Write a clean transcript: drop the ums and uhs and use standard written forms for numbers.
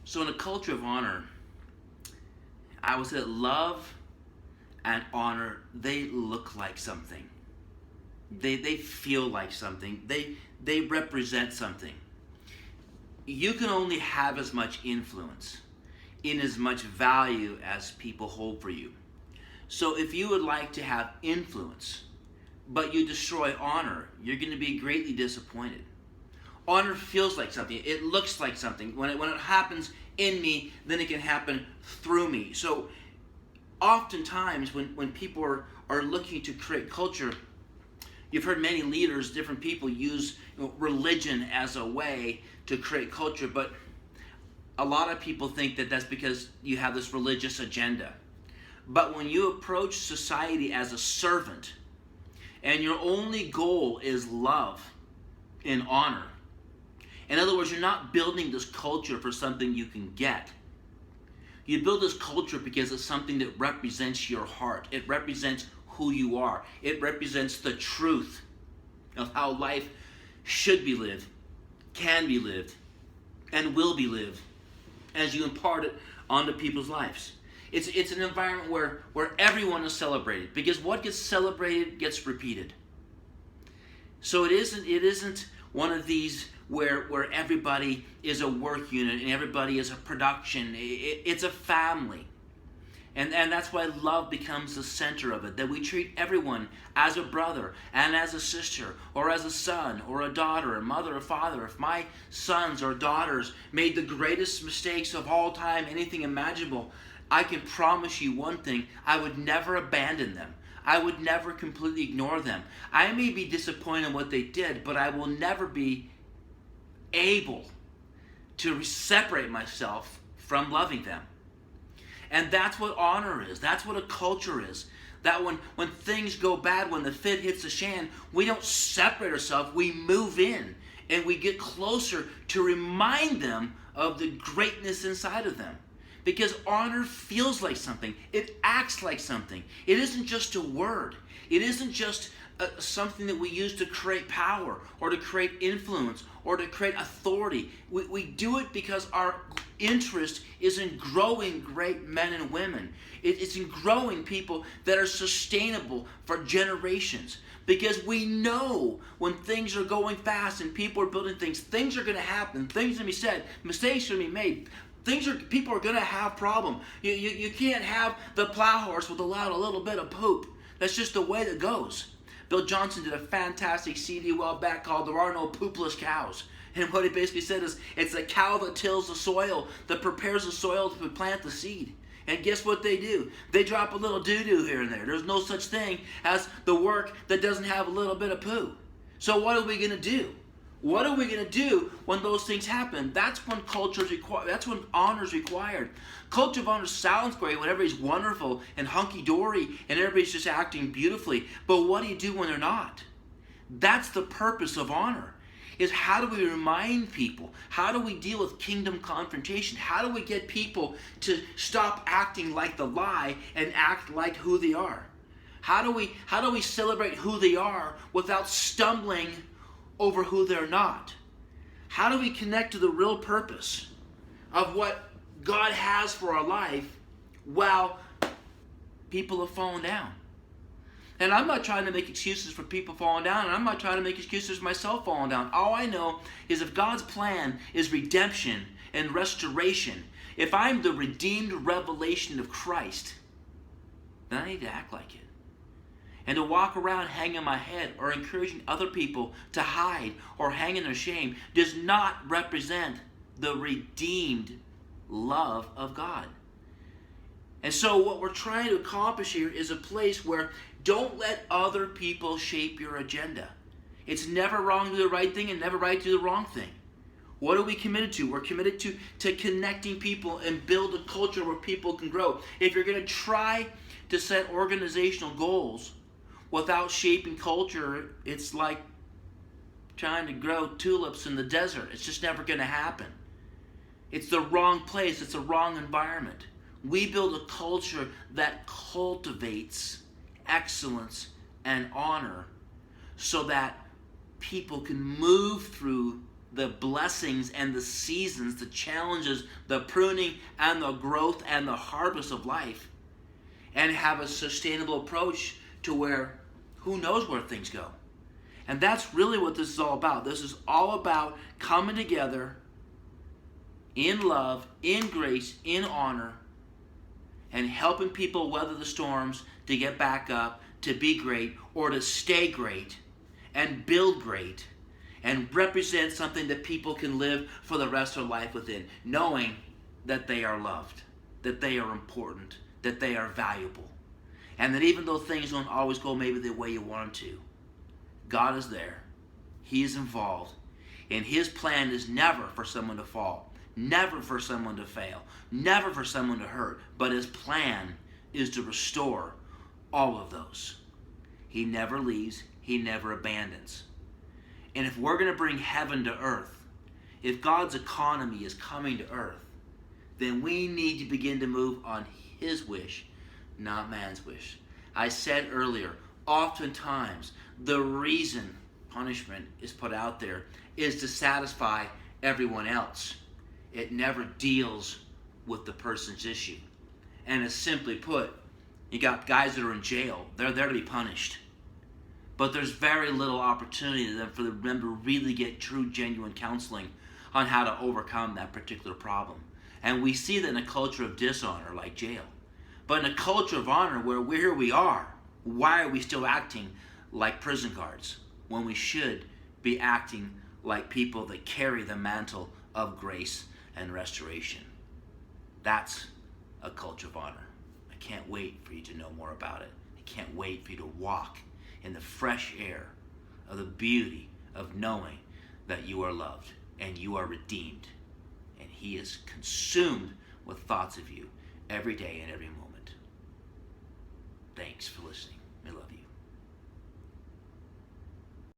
So in a culture of honor, I would say that love and honor, they look like something. They feel like something. They represent something. You can only have as much influence in as much value as people hold for you. So if you would like to have influence, but you destroy honor, you're going to be greatly disappointed. Honor feels like something. It looks like something. When it happens in me, then it can happen through me. So oftentimes when people are looking to create culture, you've heard many leaders, different people use religion as a way to create culture, but a lot of people think that that's because you have this religious agenda. But when you approach society as a servant, and your only goal is love and honor, in other words, you're not building this culture for something you can get. You build this culture because it's something that represents your heart. It represents who you are. It represents the truth of how life should be lived, can be lived, and will be lived as you impart it onto people's lives. It's an environment where everyone is celebrated, because what gets celebrated gets repeated. So it isn't one of these where everybody is a work unit and everybody is a production. It's a family. And that's why love becomes the center of it, that we treat everyone as a brother and as a sister, or as a son or a daughter, a mother or father. If my sons or daughters made the greatest mistakes of all time, anything imaginable, I can promise you one thing: I would never abandon them. I would never completely ignore them. I may be disappointed in what they did, but I will never be able to separate myself from loving them. And that's what honor is. That's what a culture is. That when things go bad, when the fit hits the shan, we don't separate ourselves. We move in and we get closer to remind them of the greatness inside of them. Because honor feels like something. It acts like something. It isn't just a word. It isn't just something that we use to create power or to create influence or to create authority. We do it because our interest is in growing great men and women. It's in growing people that are sustainable for generations. Because we know when things are going fast and people are building things are going to happen. Things are going to be said. Mistakes are going to be made. People are going to have problems. You can't have the plow horse with a little bit of poop. That's just the way that goes. Bill Johnson did a fantastic CD a while back called "There Are No Poopless Cows." And what he basically said is, it's a cow that tills the soil, that prepares the soil to plant the seed. And guess what they do? They drop a little doo-doo here and there. There's no such thing as the work that doesn't have a little bit of poo. So what are we going to do? What are we going to do when those things happen? That's when culture is required. That's when honor is required. Culture of honor sounds great when everybody's wonderful and hunky-dory and everybody's just acting beautifully. But what do you do when they're not? That's the purpose of honor. Is how do we remind people? How do we deal with kingdom confrontation? How do we get people to stop acting like the lie and act like who they are? How do we celebrate who they are without stumbling over who they're not? How do we connect to the real purpose of what God has for our life while people have fallen down? And I'm not trying to make excuses for people falling down, and I'm not trying to make excuses for myself falling down. All I know is if God's plan is redemption and restoration, if I'm the redeemed revelation of Christ, then I need to act like it. And to walk around hanging my head or encouraging other people to hide or hang in their shame does not represent the redeemed love of God. And so what we're trying to accomplish here is a place where don't let other people shape your agenda. It's never wrong to do the right thing and never right to do the wrong thing. What are we committed to? We're committed to connecting people and build a culture where people can grow. If you're going to try to set organizational goals without shaping culture, it's like trying to grow tulips in the desert. It's just never going to happen. It's the wrong place. It's the wrong environment. We build a culture that cultivates excellence and honor so that people can move through the blessings and the seasons, the challenges, the pruning and the growth and the harvest of life, and have a sustainable approach to where who knows where things go. And that's really what this is all about. This is all about coming together in love, in grace, in honor, and helping people weather the storms to get back up, to be great, or to stay great, and build great, and represent something that people can live for the rest of their life within, knowing that they are loved, that they are important, that they are valuable, and that even though things don't always go maybe the way you want them to, God is there. He is involved. And His plan is never for someone to fall, never for someone to fail, never for someone to hurt, but His plan is to restore all of those. He never leaves. He never abandons. And if we're going to bring heaven to earth, if God's economy is coming to earth, then we need to begin to move on His wish, not man's wish. I said earlier, oftentimes the reason punishment is put out there is to satisfy everyone else. It never deals with the person's issue. And as simply put, you got guys that are in jail. They're there to be punished. But there's very little opportunity for them to really get true, genuine counseling on how to overcome that particular problem. And we see that in a culture of dishonor like jail. But in a culture of honor where here we are, why are we still acting like prison guards when we should be acting like people that carry the mantle of grace and restoration? That's a culture of honor. I can't wait for you to know more about it. I can't wait for you to walk in the fresh air of the beauty of knowing that you are loved and you are redeemed, and He is consumed with thoughts of you every day and every moment. Thanks for listening.